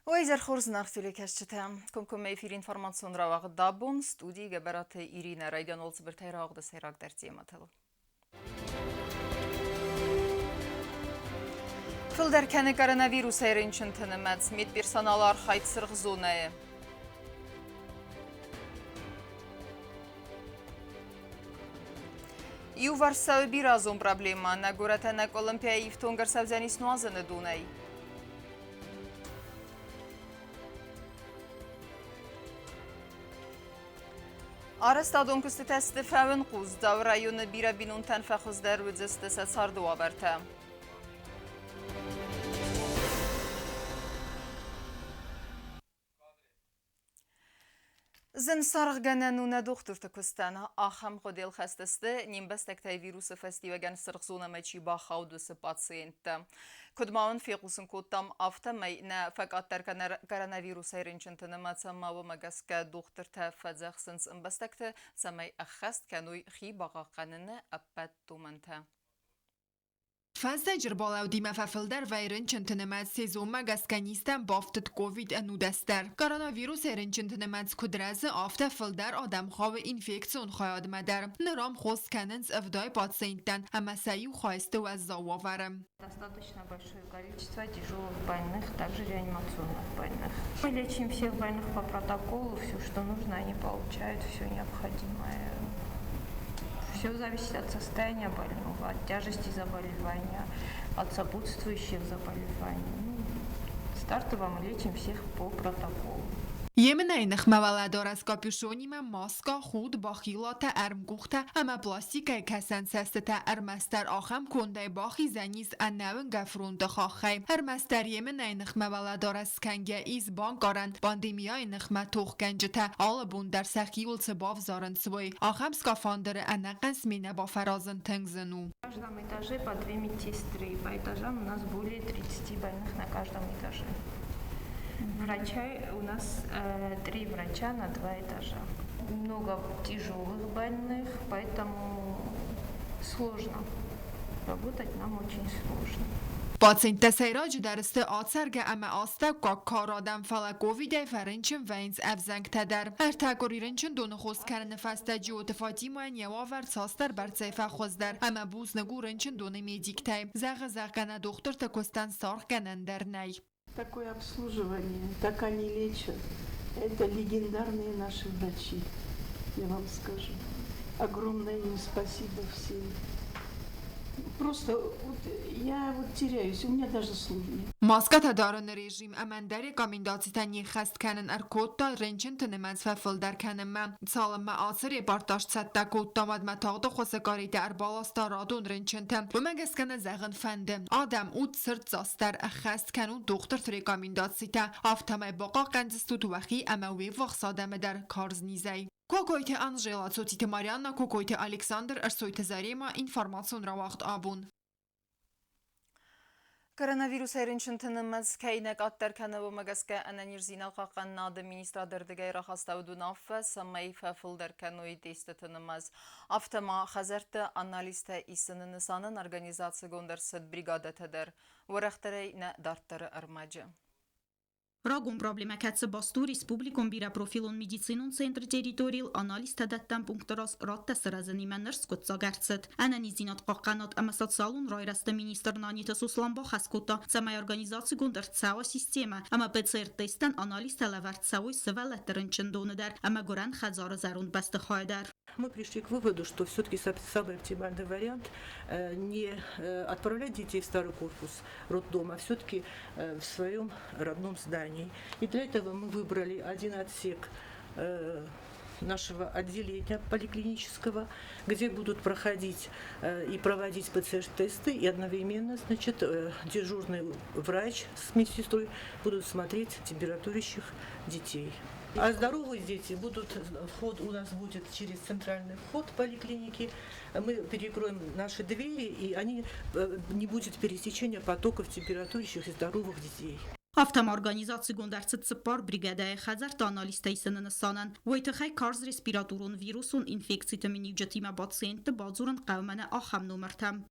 Ойзер хорзнах тюлекешчетем. Комком эфир информацион равағы дабун, студии габараты Ирина Райден олцы бір тайрағыды сайрақ дәртием атылы. Фылдеркені коронавирус айрынчын тынымәд, медперсоналар қайтсырғы зонайы. Ю варсау биразон проблема, на горатанак Олимпия и в тонгар савзянис нуазаны дунай. Arastadon küstü testi fəvin quz, dav rayonu bira binun tənfəxizlər vüdzəstə sardı avərtə. Zin sarıq gənənunə doktor tüküstən, axam qodel xəstəstə, nimbəstəktəy virusu fəstivəgən sırıq zona məçi baxavdusı patsiyentdə. Kudmağın fiqusın kodtam aftamay nə fəqatlar koronavirus ayrinçin tınımatsa mağı məgəskə doktor təfədzəxsins imbəstəkdə samay əxəst kənuy xibağa qanını əppət dumantə. فازدجر بالاو دیمه ففلدر ویرن چنتنمت سیزوم گسکنیستن بافتت کووید انو دستر کوروناویروس ایرن چنتنمت کدرز آفت فلدر آدم خواه اینفیکسیون خواهد مدر نرام خوست کننز افدای پاتسینتن همه سیو خواسته و از زاوارم. Достаточно большое количество тяжелых больных, также реанимационных больных. Мы лечим всех больных по протоколу, все, что нужно, они получают, все необходимое. Все зависит от состояния больного, от тяжести заболевания, от сопутствующих заболеваний. Стартово мы лечим всех по протоколу. یمن اینخ موالدار از کاپیشونیم ماسکا خود با خیلات ارمگوخته اما پلاستیک کسن سسته ارمستر آخم کنده باخی زنیز انوین گفرون دخاخی ارمستر یمن اینخ موالدار از کنگه ایز بانکارند باندیمیا اینخ متوخ گنجته آلبون در سخیول سباف زارن سوی آخم سکافاندر انقنس مینه با فرازن تنگزنو. На каждом этаже по 2 медсестры, по этажам у нас более 30 больных на каждом этаже. Врачей у нас 3 врача на 2 этажа. Много тяжелых больных, поэтому сложно. Работать нам очень сложно. پاتسینت سیراج درسته آتسرگه اما آسته که کارادم فلکوویده فرنچن وینز افزنگ تدر هر تاکوریرنچن دون خوست کرن فسته جیوتفاتی موین یواور ساستر بر سیفه خوزدر اما بوز نگورنچن دون میدیکتای زغ دختر تکستن سارخ گنندر نی. Такое обслуживание, так они лечат. Это легендарные наши врачи, я вам скажу. Огромное им спасибо всем. Просто вот, я вот теряюсь, у меня даже слов нет. ماسکت دارن رژیم امندری کامینداتی تنی خست کنن ارکوتا رنچن تنمز ففل در کنن من سال ما آسری بارتاش صد کوتا مد متاقد خوزگاری در بالاستا رادون رنچن تم و مگس کنن زغن فندم آدم اوت سرد زاستر اخست کنون دختر تری کامینداتی تا آفتمه باقا قنزستو تو وخی اموی وخصادم در کارز نیزی. کوکویت انجلا توتیت ماریانا کوکویت الکساندر ارسویت زریما اینفورماسیون را وقت آبون. Коронавирус айрынчын тынымыз кәйнек аттар кәнәві мәгәске әнәнер зинал қаққан нады министрадырдыгай рахастауды нафы самай фәфілдер кәнуи дейсті тынымыз. Автома хазарты аналисті исіні нысанын организация гондарсыд бригада тәдір. Варақтарай нә дарттары армаджы. Рагун проблема кәтсі басту республикон бира профилон медицинон центр территориал анализ тәдәттен пункторас ратта сыразын именнерс көтса гәртсет. Әнән изинат қаққанат әмәсат салун райрасты министр наниты суслан бахас көта самай организация гондар цава система. Әмә ПЦР тестен анализ тәләвәрт цавой сывәләттерін чындоныдар. Әмә көрән хәзары зәрунд бәсті хайдар. Мы пришли к выводу, что все-таки самый оптимальный вариант не отправлять детей в старый корпус роддома, а все-таки в своем родном здании. И для этого мы выбрали один отсек нашего отделения поликлинического, где будут проходить и проводить ПЦР-тесты, и одновременно, значит, дежурный врач с медсестрой будут смотреть температурящих детей. А здоровые дети будут, вход у нас будет через центральный вход поликлиники. Мы перекроем наши двери, и не будет пересечения потоков температурящих и здоровых детей. Автом организации гондарцет цепар бригадая хазарт аналисты сынын санан. Вайтахай карз респираторун вирусун инфекцията миниджатима пациенты базурын қавмана ахам номертам.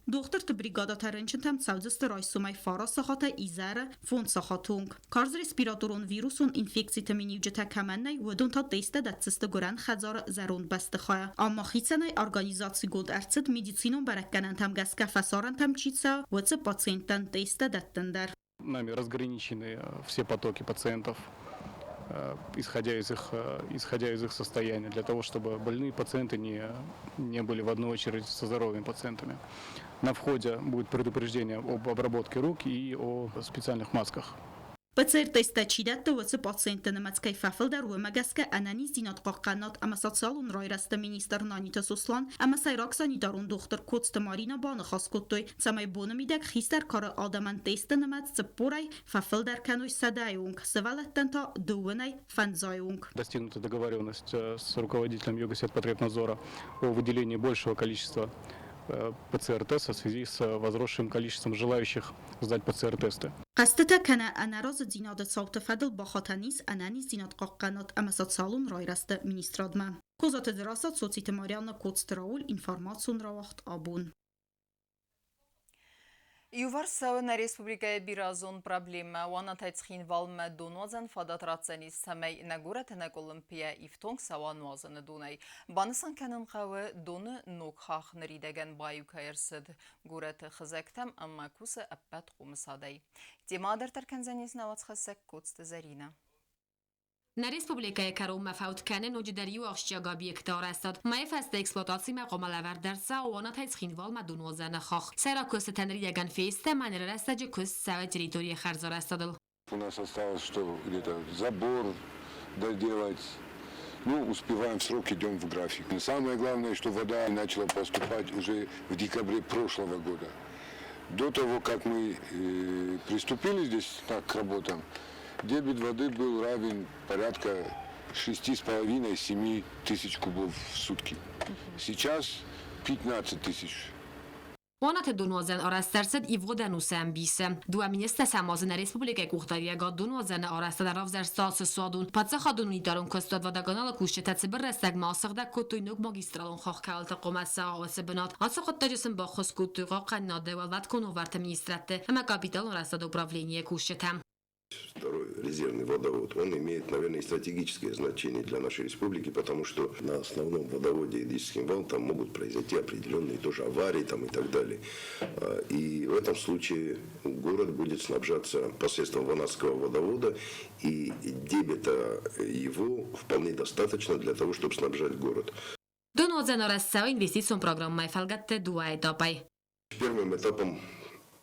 Դուխտր բրիգադա ռենչընթամ ցավձստր այսում այ ֆարասախատը իզարը ֆոնսախատունք Կարզ ռեսպիրատորոն վիրուսուն ինֆեկցի թմինի ջթակամեննայ ոդուն թա տեստը դացստը գորան խազարը զարուն բաստխայ ամախիցանայ օրգանիզացի գոդ արցդ медицинон баракканантам гаскафасорантам чица вот пациентан теста даттандар. Нами разграничены все потоки пациентов, исходя из их состояния, для того, чтобы больные пациенты не были в одну очередь со здоровыми пациентами. На входе будет предупреждение об обработке рук и о специальных масках. Пациент теста чидатта вот пациентан намацкай фафлдар у магаска ананиз динат қаққанат ама социалун ройраста министр Нанита Суслан ама сайраксани дарун доктор Коцта Марина баны хаскоттой самай бономидак хистар кара адаман теста намац цепорай фафлдар кануй садаюнг савалаттан та дуванай фанзаюнг. Достигнута договоренность с руководителем Югосветпотребнадзора о выделении большего количества ПЦР-теста в связи с возросшим количеством желающих сдать ПЦР-тесты. قصدتا کنه اناراز دیناد صوت فدل با خاتنیز انانیز دیناد قاقنات اما سالون رای رسته منیسترادمه. کوزات دراسات سوسیت ماریانا کوتستراول інформацун равахт абун. Юварсау на республикая биразон проблема. Вана тайцхин валма донозан фадатрацанис самай на город на Колумбия и в тонг саван вазан дунай. Банасан канам хавы доны нокхах наридаган баю кайрсид. Город хазактам амма куса аппат кумсадай. Тимадр тарканзанис навацхасак коцта зарина. Na Respublikaya Karoma fawtkane nojdari u axşaga biyektar astad. Maya fast eksploatatsiya maqamalar darsa ona tayxinval madunozana xaq. Sera kost tenriyagan feste manera rastaje kost sava территория xarzar astadil. У нас осталось что где-то забор доделать. Ну, успеваем в срок, идем в график. Но самое главное, что вода начала поступать уже в декабре прошлого года. До того, как мы приступили здесь к работам, дебит воды был равен порядка 6,5-7 тысяч кубов в сутки. Сейчас 15 тысяч. Onat donozen arastarset i voda nusen bise. Du aministe samazın Respublika Kuhtariyaga donozen arastar ravzer stas sadun. Patsa khadun idarun kostad voda kanal kushtet sibir rastag masagda kotoynuk magistralon khakh kalta qomasa avsebnat. Atsa qattajisin ba khos kotoyga qannade va vat konovart administratte. Ama kapital arastad управление кушеtem. Второй резервный водовод, он имеет, наверное, и стратегическое значение для нашей республики, потому что на основном водоводе Идическим валом там могут произойти определенные тоже аварии там, и так далее. И в этом случае город будет снабжаться посредством Ванадского водовода, и дебита его вполне достаточно для того, чтобы снабжать город. Donozen arastsava инвестицион программай фалгатте дуа этапай. Первым этапом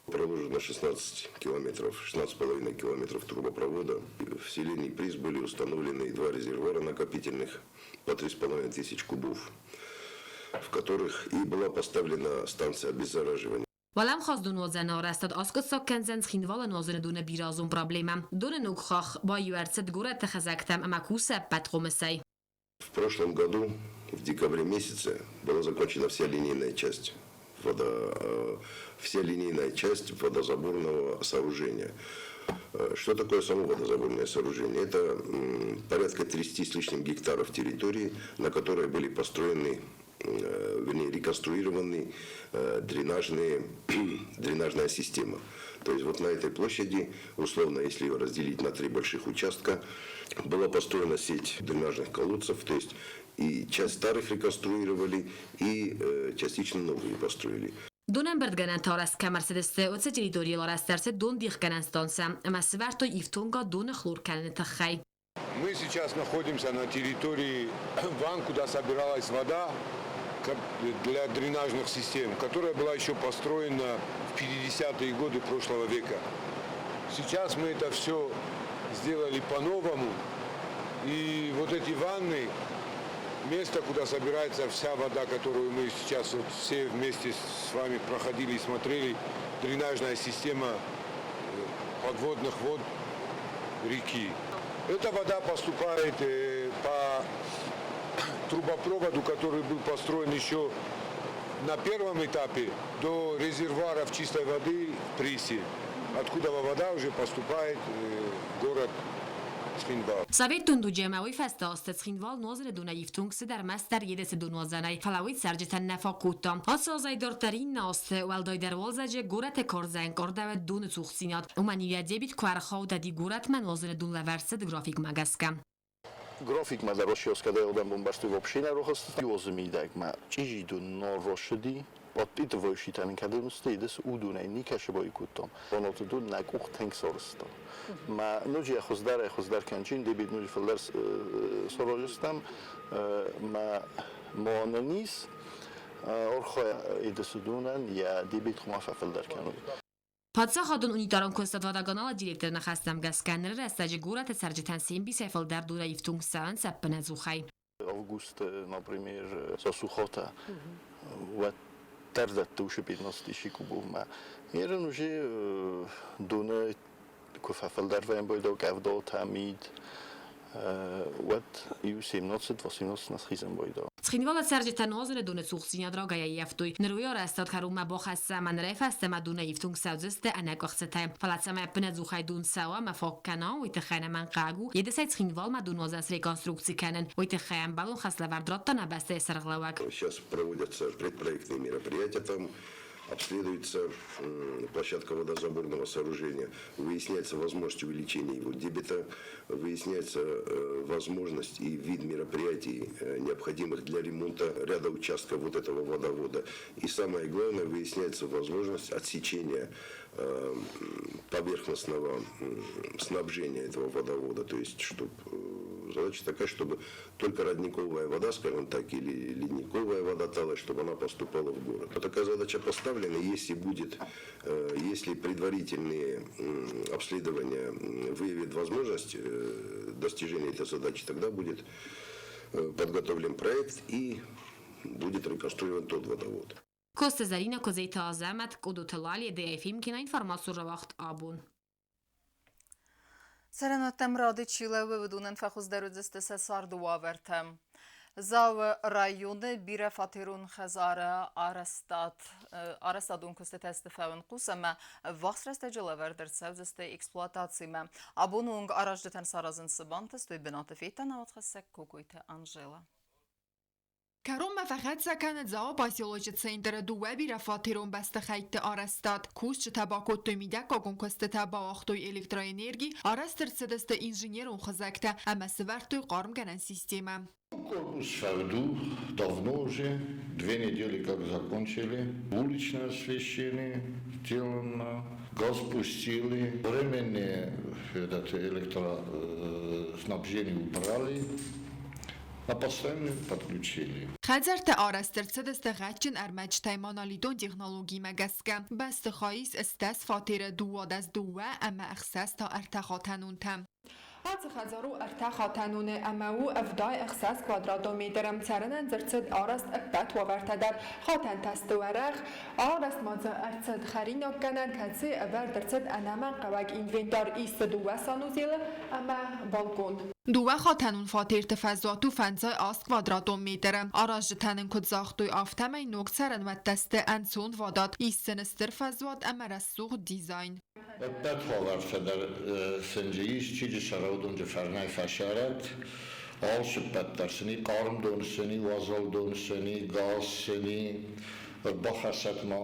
проложено 16 километров, 16,5 километров трубопровода. В селе Неприз были установлены 2 резервуара накопительных по 3,5 тысяч кубов, в которых и была поставлена станция обеззараживания. Валам хаз donozen arastad askot sakkenzen xinvala nozene dune birazon проблема. Done nukkhakh ba yuartsed gorat khazaktam ama kusa patqomsay. В прошлом году, в декабре месяце, была закончена вся линейная часть водозаборного сооружения. Что такое само водозаборное сооружение? Это порядка 30 с лишним гектаров территории, на которой были построены, вернее, реконструированы дренажная система. То есть вот на этой площади, условно, если ее разделить на 3 больших участка, была построена сеть дренажных колодцев, то есть и часть старых реконструировали, и частично новые построили. Донемберт генантарас камерседесте оце территории ларастерсе дон дих генанстанса, ама сверто ивтонга дон хлор калнетахай. Мы сейчас находимся на территории ван, куда собиралась вода для дренажных систем, которая была еще построена в 50-е годы прошлого века. Сейчас мы это все сделали по-новому, и вот эти ванны, место, куда собирается вся вода, которую мы сейчас вот все вместе с вами проходили и смотрели, дренажная система подводных вод реки. Эта вода поступает по трубопроводу, который был построен еще на первом этапе до резервуаров чистой воды в Присе, откуда вода уже поступает в город ცხინვალ. Սավետուն դու ջեմավի ֆեստաստ ცხինվալ նոզր դունայիվ թունքսը դար մաստար եդես դունոզանայ ֆալավիտ սարջետան նեֆակուտա հոսոզայ դորտարին նաստ ուալդոյ դերվոլզաջե գուրատե կորզայն կորդավը դունը ծուխսինատ ումանիվիա դեբիտ քարխաու դադի գուրատ ման նոզր դուն լավարսը գրաֆիկ մագասկա График мы зарошилось, когда я удам бомбасту вообще на рохос, юзами дак ма чижиду но рошди, подпитывающий там когда он стоит, с удуной никаше бойкутом, он оттуда на кух тенксорста. Ма нуджи хоздар канчин, дебит нуджи филдер сорожестам, ма монанис, орхоя идесудунан, я дебит хумафа филдер кану. Падсахадун унитарон костадвадаганала директорна хастам гасканнер растаджи гурат сарджетан семби сайфал дар дура ифтунг саан саппана зухай. Август, например, сосухота, вот тердат туши 15 кубов ма. Ерен уже дуна куфафал дар вен бойдо гавдо тамид. Вот и 17-18 нас хизем бойдо. Ცხინვალა სარჯეთან ოზრე დუნე წუხსინა დროგაია იაფტუი ნრუიო რასტად ხარუმა ბოხასა მანრეფასტე მადუნე იფტუნგ საუძესტე ანაკოხსეთე ფალაცამა პნე ზუხაი დუნ სავა მაფოქკანა უიტე ხანა მანყაგუ ედესაი ცხინვალ მადუნ ოზას реконструкცი კანენ უიტე ხაიან ბალონ ხასლა ვარდროტტა ნაბასტე ესარღლავაკ Сейчас проводятся предпроектные мероприятия там. Обследуется площадка водозаборного сооружения, выясняется возможность увеличения его дебита, выясняется возможность и вид мероприятий, необходимых для ремонта ряда участков вот этого водовода. И самое главное, выясняется возможность отсечения поверхностного снабжения этого водовода. То есть, чтобы задача такая, чтобы только родниковая вода, скажем так, или ледниковая вода талая, чтобы она поступала в город. Но такая задача поставлена, если предварительные обследования выявят возможность достижения этой задачи, тогда будет подготовлен проект и будет реконструирован тот водовод. Коста Зарина Козейта Азамат Кудуталали Деефим Кина информацию равахт абун. Саранотам рады Чиле выведунен фахуздерудзестесе сарду авертем. Зав районы бире фатирун хазара арастадун кустетесте февен кусама вахсресте жилавердер севзесте эксплуатациме. Абунунг араждетен саразын сыбантес той бенате фейтен аватхасек кукуйте Анжела. Каром فقط سکن زا باسیولوژی سنتر دو بیره فاتیرون بسته خیت آرستاد کوش تباکو تومیده کاگون کست تبا آختوی الکتروانرژی آرستر سدست انجینیرون خزکته اما سورتوی قارم گنن سیستمه. Корпус ФАВДУ давно уже, 2 недели как закончили, уличное освещение сделано, газ пустили, временное электроснабжение убрали, а постоянно подключили. خزرت آرستر سدست غچن ارمج تایمانالیدون تکنولوژی مگسکه بست خاییس استاس فاتیر دو دست دوه اما اخصاص تا ارتخاتنون تم. از خزارو ارتخاتنون اما او افدای اخصاص کوادراتومترم سرنن زرتد آرست اکبت و ورتدر خاتن تست ورق آرست مازه ارتد خرینو کنن کسی اول درتد انما قواگ اینوینتار ایست دوه سانوزیل اما بالکون. دوه خاتنون فاتیر تفضاتو فنزای آست کوادراتومترم آراج تنن کد زاختوی آفتمای نوک سرن و دست انسون واداد ایستنستر فضوات اما رسوق دیزاین. Опять хаварса дар сенжииш чиҷи шараудунҷа фарнай фашарат алши паттарсини қарм донисани вазал донисани газсани бахасатма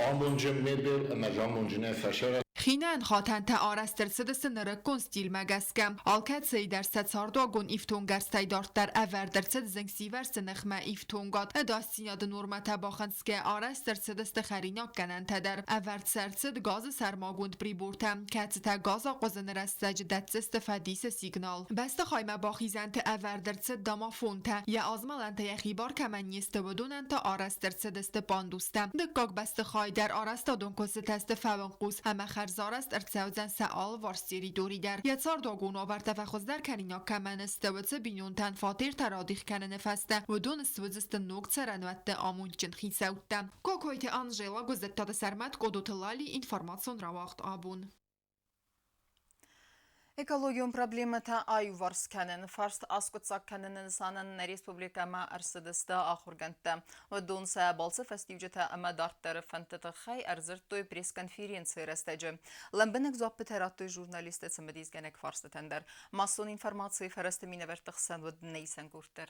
амунҷа мебел амажамунҷина фашарат خینن خاتن تا آرستر سدست نرکن ستیل مگسکم آلکت سی درصد سارداگون ایفتونگر سی دارت در اول درصد زنگ سیورس نخمه ایفتونگات داستیناد نورمت باخنسکه آرستر سدست خریناک کنن تا در اول سرسد گاز سرماگوند پریبورتم کت تا گاز قزن رستج دتسست فدیس سیگنال بست خایمه باخیزن تا اول درصد داما فونتا یا آزمالن تا یخیبار کمنیست بدونن تا آرستر سدست باندوستم دکاک بست خای در آرستادون کست تست فونقوس همه زارست ارتساوزن سال وارسیری دوری در یتسار داگون آورده و خوزدر کنینا کمن استوزه بینونتن فاتیر ترادیخ کنن فسته و دون استوزست نوک سرنوت آمونچن خیساوتم. کوکویت آنجلا گزدتاد سرمت قدوت لالی اینفارماسیون رواخت آبون. Экологион проблемата аюварс кәнін, фарст аскутсак кәнінің санын республикама арсыдысты ахурганты. Вадонса балсы фестивжета ама дарттары фантыты хай арзырттой пресс-конференции растаджы. Ламбінік зоппы тараттой журналисты цымыдизгенек фарсты тәндер. Масон информации фарасты минавертықсан ваднейсен көртір.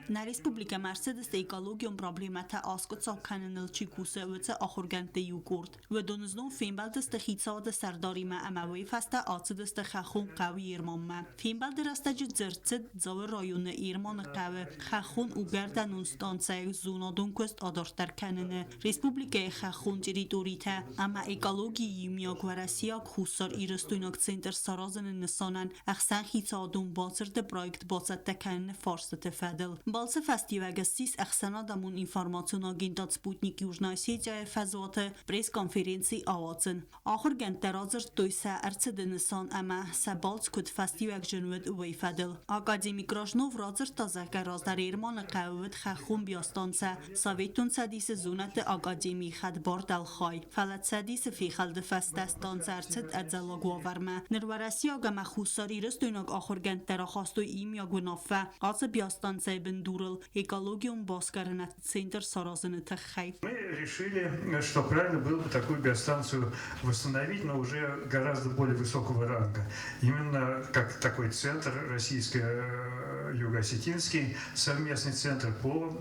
На республика Мерседес экологион проблемата аскутсак кәнінің чикусы өтсі ахурганты юкурд. Вадонызнон фембалдысты хитсады сардарима амавай фаста ацыдысты хахун қавы ерманма. Фембалды растаджы дзырцыд завы районы ерманы қавы хахун угарданун станцияг зонадун көст адартар кәніні. Республика хахун территорита ама экологии юмяг و رسیاگ خصار ایرستویناک سنتر سرازن نسانن اخسان خیتادون بازرد پرویکت بازد تکن فارس تفادل. بالس فستیوگ سیس اخسانا دامون اینفارماسیونا گندات سپوتنیک یوجنای سیجای فضوات پریس کنفرانسی آواتن. آخر گند درازر تویسا ارچد نسان اما سبالس کد فستیوگ جنود وی فادل. آکادمیک راشنوف رازر تازه رازدار ایرمان قوت خخون بیاستانسا سویتون سدیس زونت آکادمی خد باردل خای. فلت سدیس فی خلد فستستان زرچد ادزلاگو ورما. نروارسیاگ مخوصاری رستویناگ آخر گند دراخواستو ایم یا گنافه. آس بیاستانسا بندورل экологиум боскарнат центр саразаны тахай. Мы решили, что правильно было бы такую биостанцию восстановить, но уже гораздо более высокого ранга. Именно как такой центр российско-юго-осетинский, совместный центр по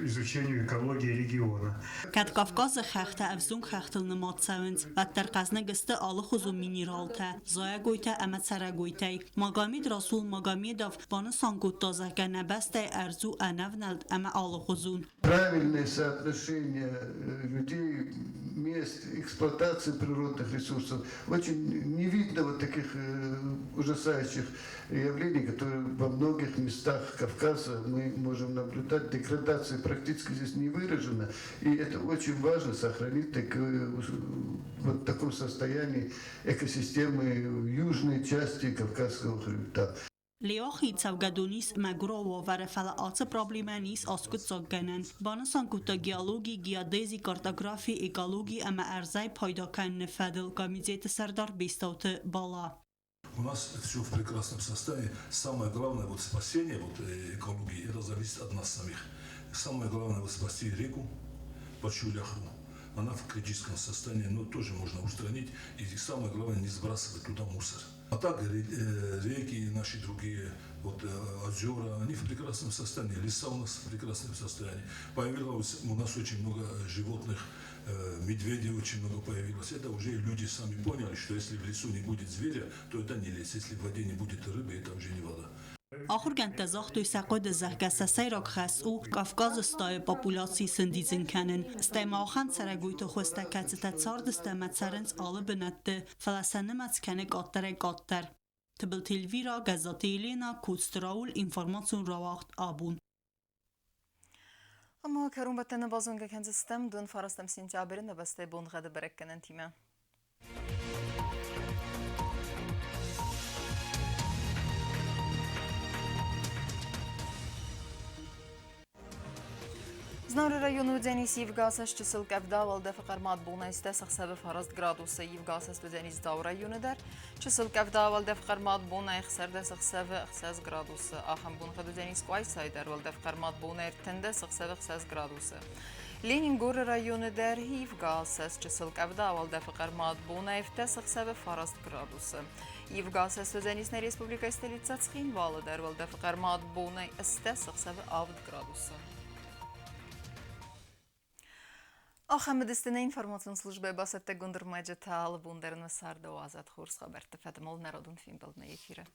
изучению экологии региона. Кад Кавказа хахта авзун хахтыл наматсавынц, ваттар казнагысты алы хузу минералта, зая гойта амацара гойтай. Магомед Расул Магомедов баны сангуттаза ганабастай арзу анавналд ама алы хузун. Правильное соотношение людей, мест, эксплуатации природных ресурсов. Очень не видно вот таких ужасающих явлений, которые во многих местах Кавказа мы можем наблюдать. Деградация практически здесь не выражена. И это очень важно сохранить вот в таком состоянии экосистемы южной части Кавказского хребта. لیاخی تاوگدونیس مگرو و ورفلعات پرابلیمانیس آسکت ساگنن. بانسان کوتا گیالوگی گیادزی کارتوگرافی экологии اما ارزای پیدا کن فدل комитет سردار بیستوت بالا. У нас все в прекрасном состоянии. Самое главное вот спасение экологии, это зависит от нас самих. Самое главное вот спасти реку Пачуляхру. Она в критическом состоянии, но тоже можно устранить. И самое главное не сбрасывать туда мусор. А так реки и наши другие озера, они в прекрасном состоянии. Леса у нас в прекрасном состоянии. Появилось у нас очень много животных, медведей очень много появилось. Это уже люди сами поняли, что если в лесу не будет зверя, то это не лес. Если в воде не будет рыбы, это уже не вода. آخر گند تزاختوی سقود زهگسته سیراک خس او کافکاز استای پاپولاسی سندیزن کنن استماخان سرگوی تو خوسته کتت تارد استمت سرنس آل بنده فلسنه متکنه گاتر گاتر تبل تلویرا گزاتی لینا کوستراول اینفورماسیون رواخت آبون. اما کرون بتنه بازونگه کنزستم دون فرستم سنتیابرین نبسته بونغده برکنن تیمه. Знавры району Денис Евгасас чисел кавда валде факармат бунайсте сахсабы фараст градуса Евгасас Денис дау району дар чисел кавда валде факармат бунай хсарде сахсабы хсаз градуса ахам бунхаду Денис Квайсай дар валде факармат бунай ртенде сахсабы хсаз градуса Ленингор району дар Евгасас чисел кавда валде факармат бунай фте сахсабы фараст градуса Евгасас Денис на республика столица Цхинвала дар валде факармат бунай сте сахсабы авд градуса آخر دستنه اینفورماسیون службы басатте гундермаджа таал бундерна сарда азат хурс хабарта фатмол народун фин бална эфира.